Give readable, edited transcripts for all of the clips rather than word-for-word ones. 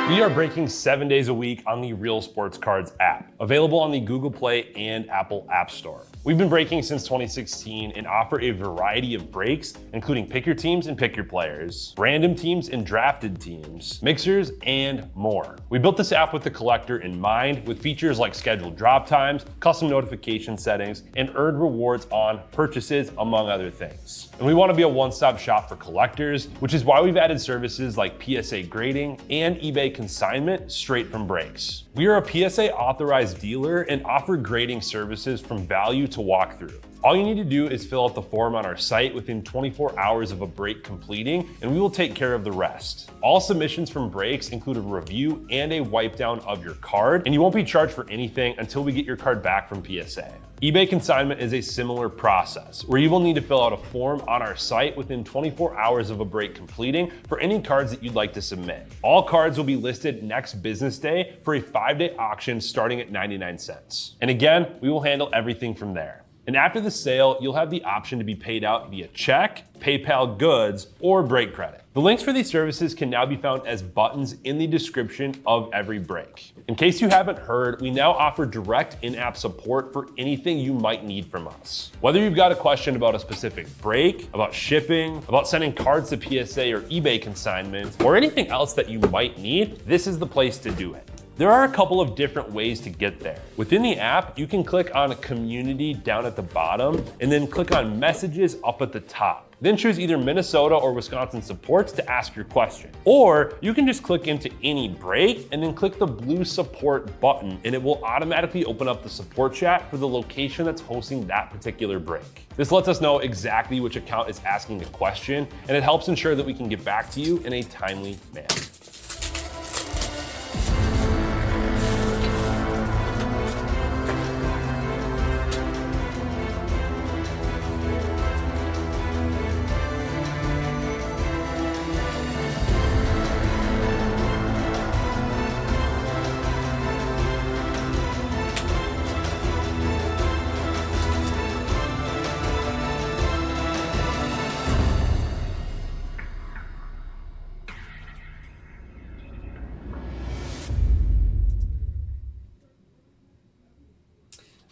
We are breaking 7 days a week on the Real Sports Cards app, available on the Google Play and Apple App Store. We've been breaking since 2016 and offer a variety of breaks, including pick your teams and pick your players, random teams and drafted teams, mixers, and more. We built this app with the collector in mind, with features like scheduled drop times, custom notification settings, and earned rewards on purchases, among other things. And we want to be a one-stop shop for collectors, which is why we've added services like PSA grading and eBay consignment straight from breaks. We are a PSA authorized dealer and offer grading services from value to walkthrough. All you need to do is fill out the form on our site within 24 hours of a break completing, and we will take care of the rest. All submissions from breaks include a review and a wipe down of your card, and you won't be charged for anything until we get your card back from PSA. eBay consignment is a similar process, where you will need to fill out a form on our site within 24 hours of a break completing for any cards that you'd like to submit. All cards will be listed next business day for a 5-day auction starting at 99 cents. And again, we will handle everything from there. And after the sale, you'll have the option to be paid out via check, PayPal goods, or break credit. The links for these services can now be found as buttons in the description of every break. In case you haven't heard, we now offer direct in-app support for anything you might need from us. Whether you've got a question about a specific break, about shipping, about sending cards to PSA or eBay consignment, or anything else that you might need, this is the place to do it. There are a couple of different ways to get there. Within the app, you can click on Community down at the bottom and then click on Messages up at the top. Then choose either Minnesota or Wisconsin supports to ask your question. Or you can just click into any break and then click the blue support button, and it will automatically open up the support chat for the location that's hosting that particular break. This lets us know exactly which account is asking the question, and it helps ensure that we can get back to you in a timely manner.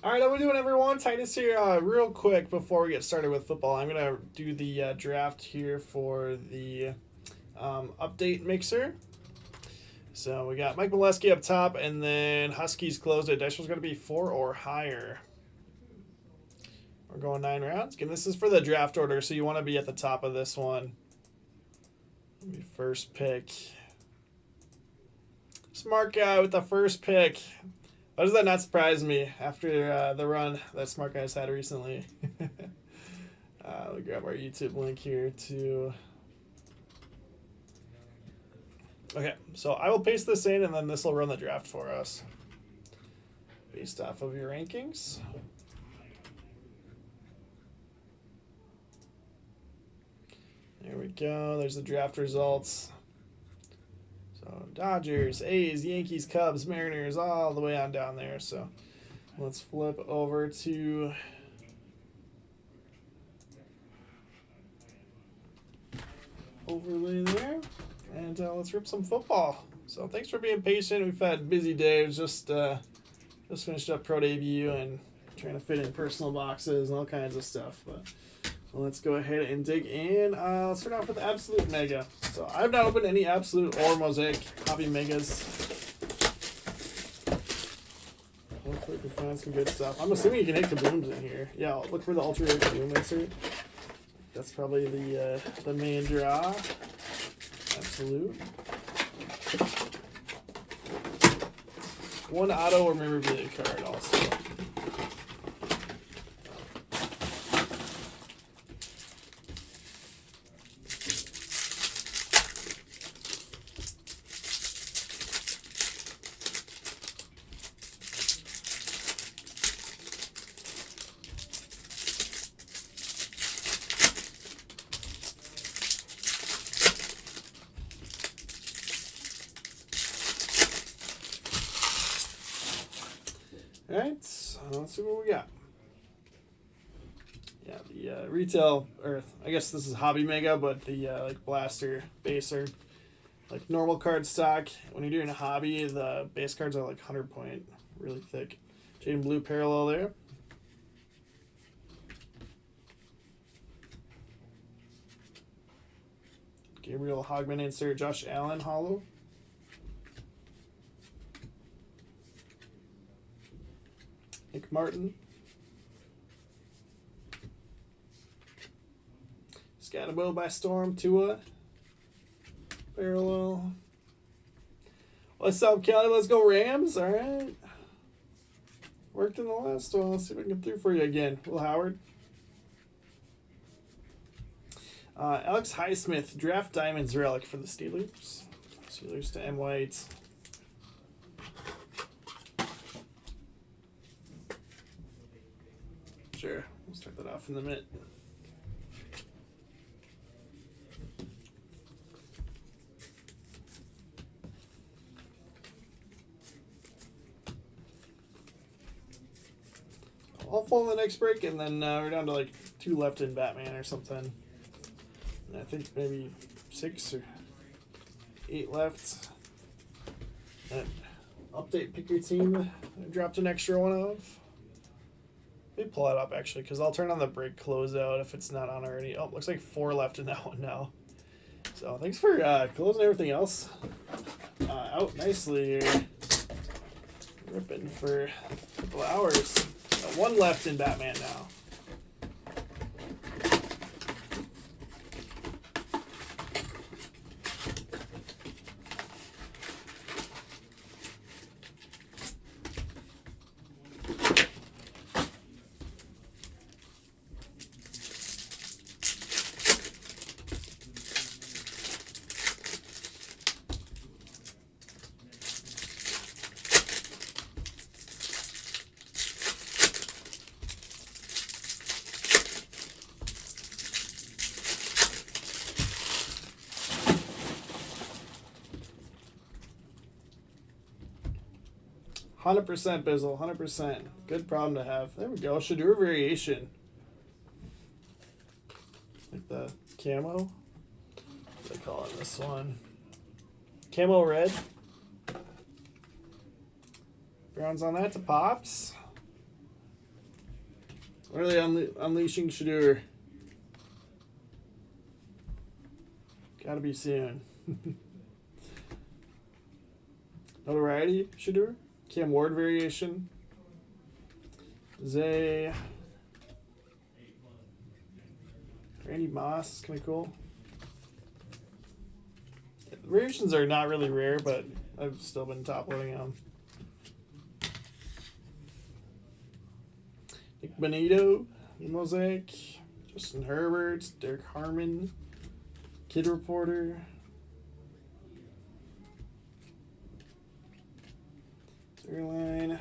All right, how we doing, everyone? Titus here. Real quick before we get started with football, I'm gonna do the draft here for the update mixer. So we got Mike Molesky up top, and then Huskies closed it. Dice was gonna be 4 or higher. We're going 9 rounds. Again, this is for the draft order, so you want to be at the top of this one. First pick. Smart guy with the first pick. Why does that not surprise me after the run that Smart Guys had recently? We'll grab our YouTube link here too. Okay, so I will paste this in, and then this will run the draft for us based off of your rankings. There we go. There's the draft results. So Dodgers, A's, Yankees, Cubs, Mariners, all the way on down there. So let's flip over to overlay there, and let's rip some football. So thanks for being patient. We've had busy days. Just finished up pro debut and trying to fit in personal boxes and all kinds of stuff. But let's go ahead and dig in. Let's start off with Absolute Mega. So I've not opened any Absolute or Mosaic Hobby Megas. Hopefully we can find some good stuff. I'm assuming you can hit kabooms in here. Yeah, I'll look for the Ultra Rare Kaboom insert. That's probably the main draw. Absolute. One auto or memorabilia card also. Alright, so let's see what we got. Yeah, the retail, or I guess this is Hobby Mega, but the like blaster base are like normal card stock. When you're doing a hobby, the base cards are like 100 point, really thick. Jade and blue parallel there. Gabriel Hogman insert, Josh Allen hollow. Nick Martin. Scatterbo by Storm, Tua. Parallel. What's up, Kelly? Let's go Rams. All right. Worked in the last one. Let's see if I can get through for you again. Will Howard. Alex Highsmith, Draft Diamonds relic for the Steelers. Steelers to M. White. Sure, we'll start that off in a minute. I'll fall in the next break, and then we're down to like 2 left in Batman or something. And I think maybe 6 or 8 left. And update, pick your team. I dropped an extra one of. Let me pull that up actually, because I'll turn on the break closeout if it's not on already. Oh, looks like 4 left in that one now. So thanks for closing everything else out nicely here. Ripping for a couple hours. Got 1 left in Batman now. 100% Bizzle, 100%. Good problem to have. There we go. Shadur variation. Like the camo. What do they call it this one? Camo red. Browns on that to Pops. Really unleashing Shadur. Gotta be soon. Notoriety Shadur. Cam Ward variation. Zay. Randy Moss, kind of cool. Yeah, the variations are not really rare, but I've still been top loading them. Nick Benito, Mosaic, Justin Herbert, Derek Harmon, Kid Reporter. Line.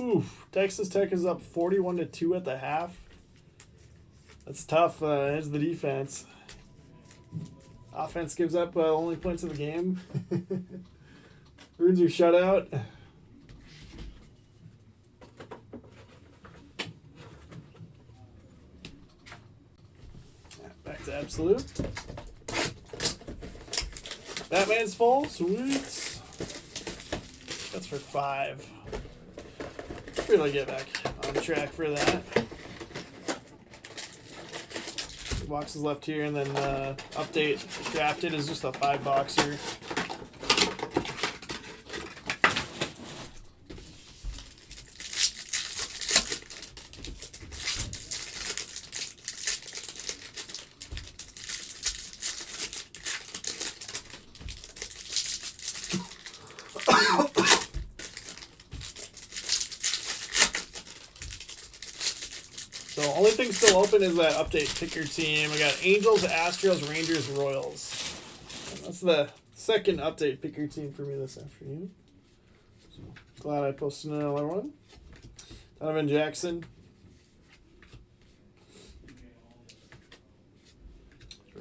Oof, Texas Tech is up 41-2 at the half. That's tough. Here's the defense. Offense gives up only points in the game. Runes your shutout. Back to absolute. Batman's full. Sweet. That's for 5. Really get back on track for that. 2 boxes left here, and then update drafted is just a 5-boxer. So only thing still open is that update picker team. We got Angels, Astros, Rangers, Royals. And that's the second update picker team for me this afternoon. So glad I posted another one. Donovan Jackson.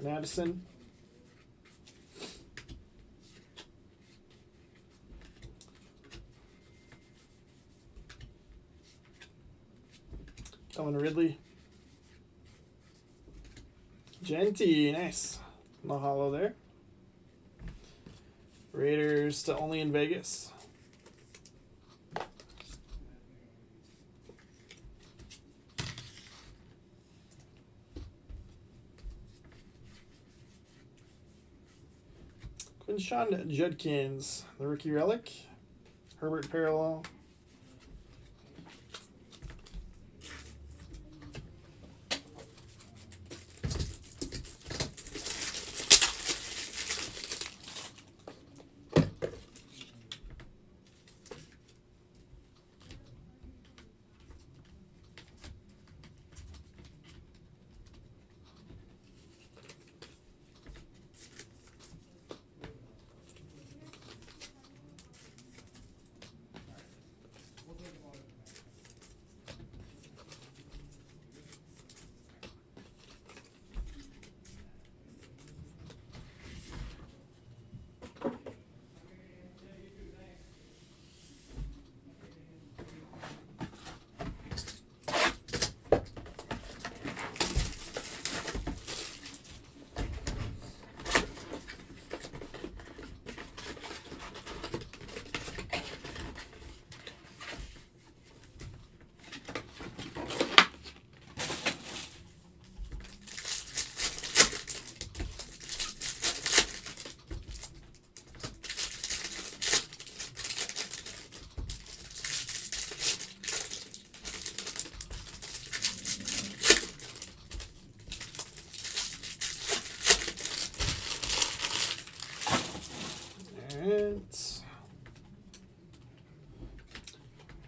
Addison. Calvin Ridley. Genty, nice. Mahalo there. Raiders to only in Vegas. Quinshawn Judkins, the rookie relic. Herbert parallel.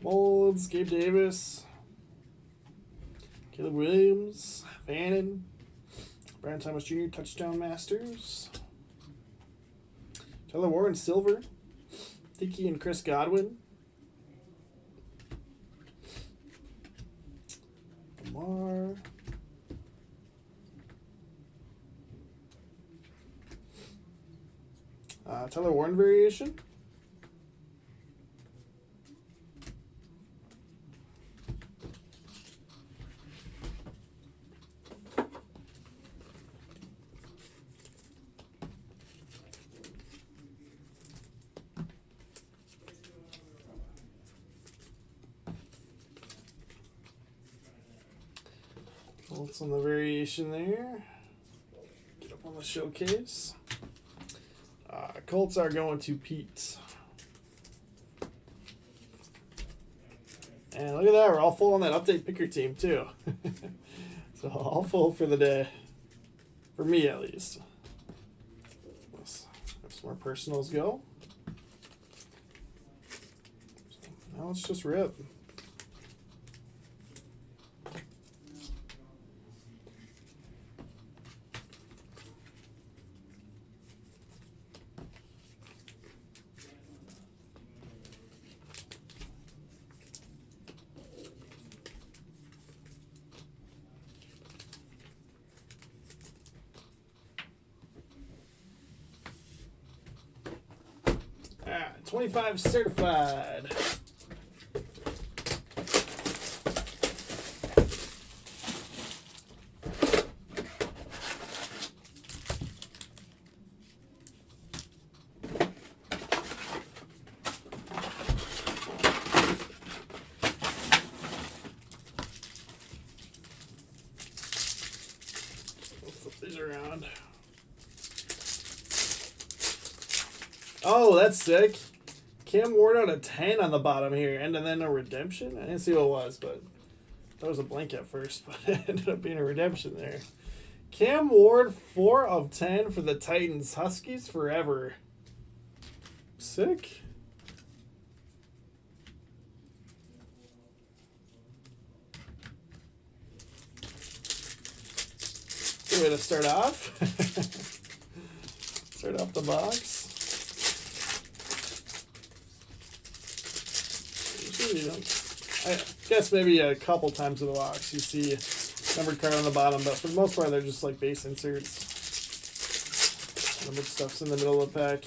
Molds, Gabe Davis, Caleb Williams, Vannon, Brian Thomas Jr., Touchdown Masters, Tyler Warren, Silver, Tiki and Chris Godwin, Lamar, Tyler Warren variation. What's on the variation there? Get up on the showcase. Colts are going to Pete. And look at that, we're all full on that update picker team too. So all full for the day. For me at least. Let's have some more personals go. So now let's just rip. Alright, 25 certified. We'll flip these around. Oh, that's sick. Cam Ward out of 10 on the bottom here, and then a redemption. I didn't see what it was, but that was a blank at first, but it ended up being a redemption there. Cam Ward, 4 of 10 for the Titans. Huskies forever. Sick. Great way to start off. Start off the box. Usually you don't. I guess maybe a couple times in the box you see numbered card on the bottom, but for the most part they're just like base inserts. Numbered stuff's in the middle of the pack.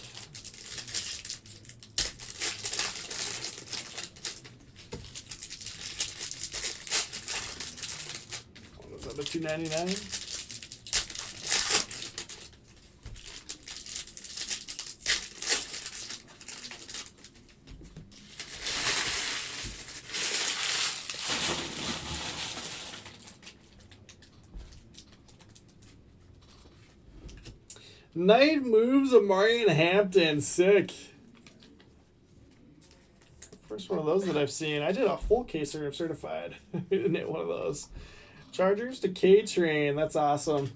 What was that, the $2.99? Night moves of Marion Hampton. Sick. First one of those that I've seen. I did a full caser of certified. Didn't hit one of those. Chargers to K-Train. That's awesome.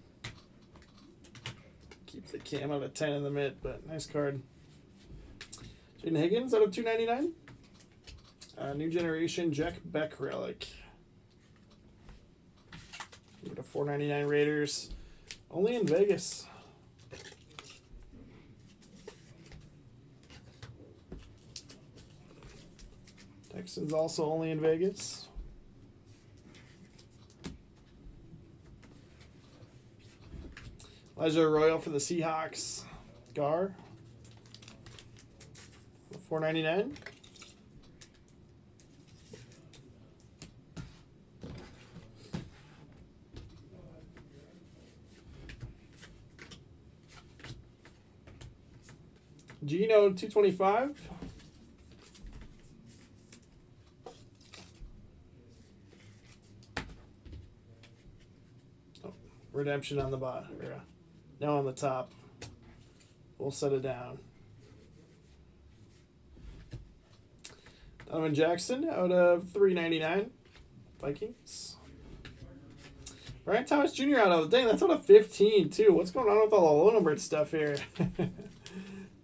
Keep the cam out of 10 in the mid, but nice card. Jaden Higgins out of $2.99. New Generation Jack Beck relic. Go to $4.99 Raiders. Only in Vegas. Texans also only in Vegas. Elijah Royal for the Seahawks. Gar. $4.99. Gino $2.25. Redemption on the bottom. No, on the top. We'll set it down. Donovan Jackson out of $3.99. Vikings. Ryan Thomas Jr. out of, dang, that's out of 15 too. What's going on with all the low numbered stuff here?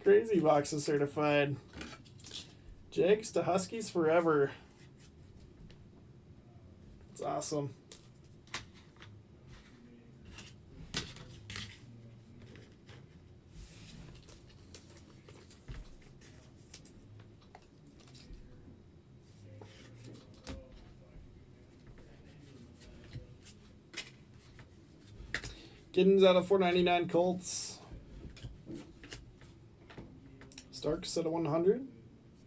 Crazy boxes certified. Jags to Huskies forever. It's awesome. Giddens out of $4.99 Colts. Starks out of 100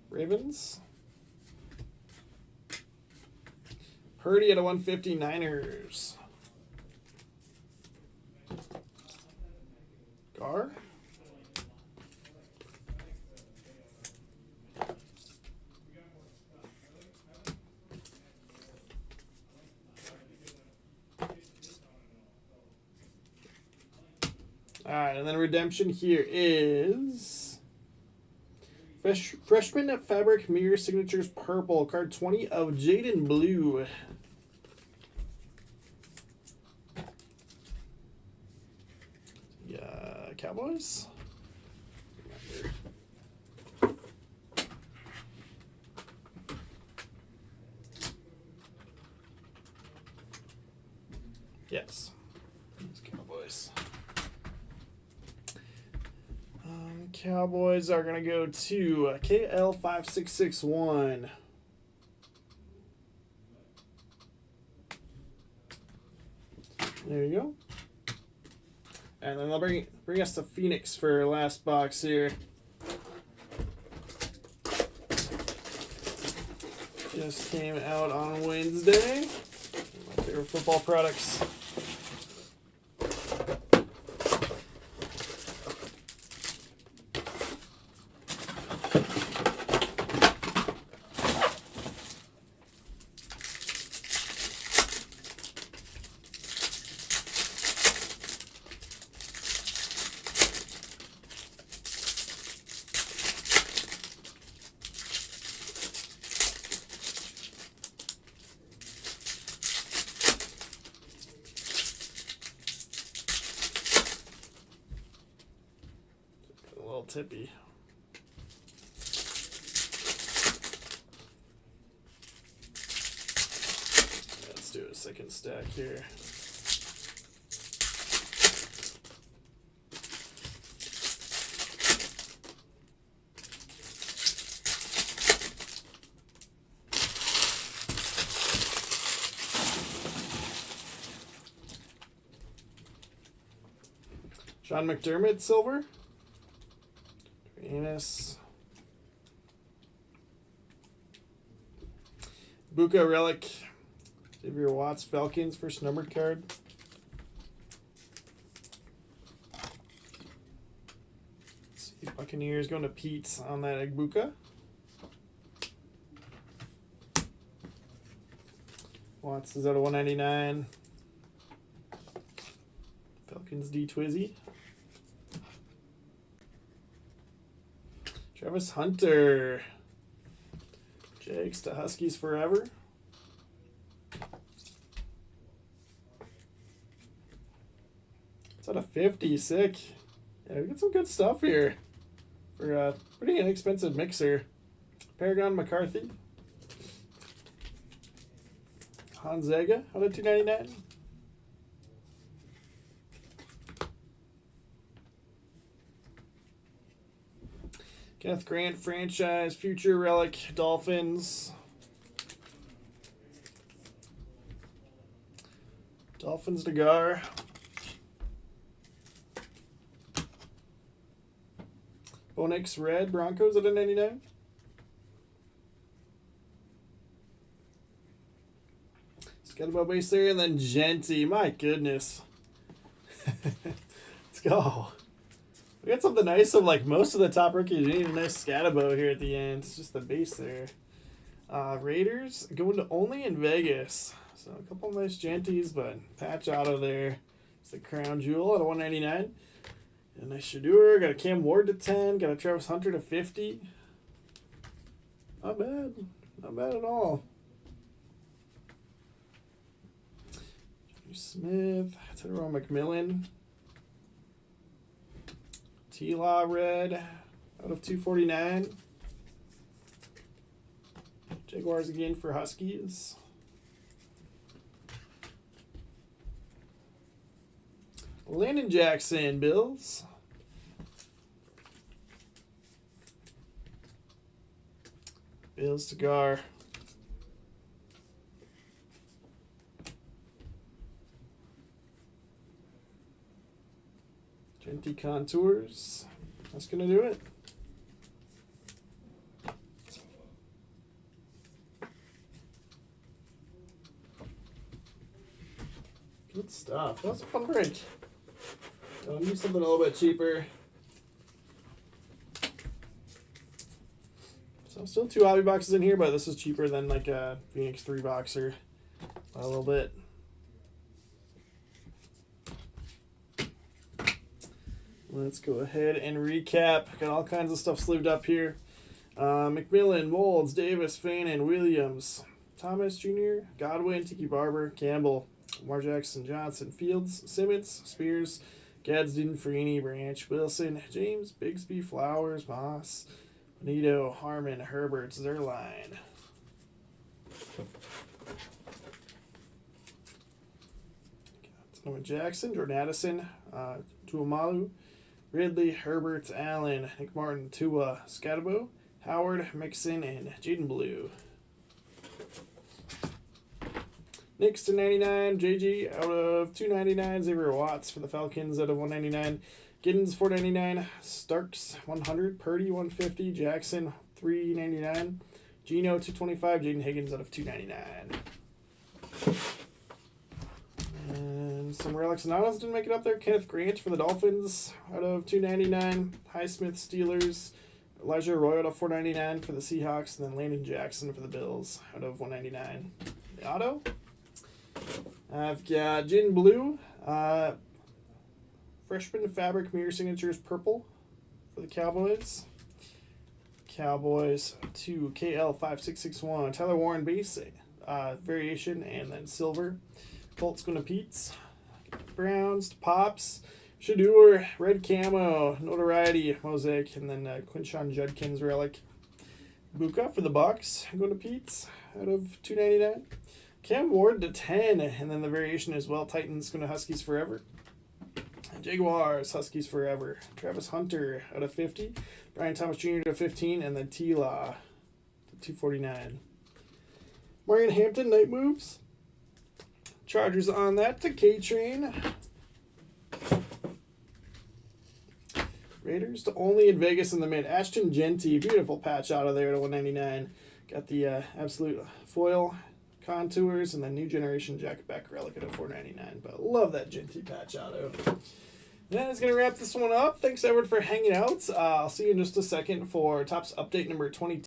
Ravens. Purdy out of 150 Niners. Gar. All right, and then redemption here is freshman fabric mirror signatures purple, card 20 of Jaden Blue. Yeah, Cowboys. Yes, Cowboys. Cowboys are going to go to KL5661. There you go. And then they'll bring us to Phoenix for our last box here. Just came out on Wednesday. My favorite football products. Tippy. Let's do a second stack here. Sean McDermott, silver. Amos. Buka relic. Xavier Watts, Falcons, first numbered card. Let's see, Buccaneers going to Pete on that Egbuka. Watts is out of 199. Falcons D Twizzy. Travis Hunter. Jags to Huskies forever. It's out of 50, sick. Yeah, we got some good stuff here for a pretty inexpensive mixer. Paragon McCarthy. Gonzaga out of 299. Kenneth Grant franchise, future relic, Dolphins. Dolphins Nagar. Bonix red, Broncos out of 99. Scatterbo base there, and then Genty. My goodness. Let's go. We got something nice of like most of the top rookies. We need a nice Scatterbo here at the end. It's just the base there. Raiders going to only in Vegas. So a couple nice Genties, but patch auto there. It's the crown jewel at a 199. A nice Shadur. Got a Cam Ward to 10. Got a Travis Hunter to 50. Not bad. Not bad at all. Smith, Tyrone McMillan, T-Law red out of 249. Jaguars again for Huskies. Landon Jackson, Bills. Bills to Gar. Genty contours. That's going to do it. Good stuff. That was a fun break. I'll do something a little bit cheaper. So still 2 hobby boxes in here, but this is cheaper than like a Phoenix 3 boxer by a little bit. Let's go ahead and recap. Got all kinds of stuff sleeved up here. McMillan, Molds, Davis, Fannin, Williams, Thomas Jr., Godwin, Tiki Barber, Campbell, Lamar Jackson, Johnson, Fields, Simmons, Spears, Gadsden, Freeney, Branch, Wilson, James, Bigsby, Flowers, Moss, Benito, Harmon, Herbert, Zerline. Got Jackson, Jordan Addison, Tuamalu, Ridley, Herbert, Allen, Nick Martin, Tua, Scatterbo, Howard, Mixon, and Jaden Blue. Knicks to 99, JG out of 299, Xavier Watts for the Falcons out of 199, Giddens 499, Starks 100, Purdy 150, Jackson 399, Geno 225, Jaden Higgins out of 299. And some relics and autos didn't make it up there. Kenneth Grant for the Dolphins out of 299. Highsmith Steelers. Elijah Roy out of 499 for the Seahawks. And then Landon Jackson for the Bills out of 199. The auto. I've got Gin Blue. Freshman Fabric Mirror Signatures purple for the Cowboys. Cowboys to KL5661. Tyler Warren base variation and then silver. Colts going to Pete's. Browns to Pops. Shadur, red camo, notoriety, mosaic, and then Quinshon Judkins relic. Buka for the Bucks, going to Pete's out of 299. Cam Ward to 10, and then the variation as well. Titans going to Huskies forever. Jaguars, Huskies forever. Travis Hunter out of 50. Brian Thomas Jr. to 15, and then T-Law to 249. Marion Hampton, night moves. Chargers on that to K-Train. Raiders to only in Vegas in the mid. Ashton Genty, beautiful patch out of there to 199. Got the absolute foil contours and then new generation Jack Beck relic at 499. But love that Genty patch out of. That is going to wrap this one up. Thanks, Edward, for hanging out. I'll see you in just a second for Topps update number 22.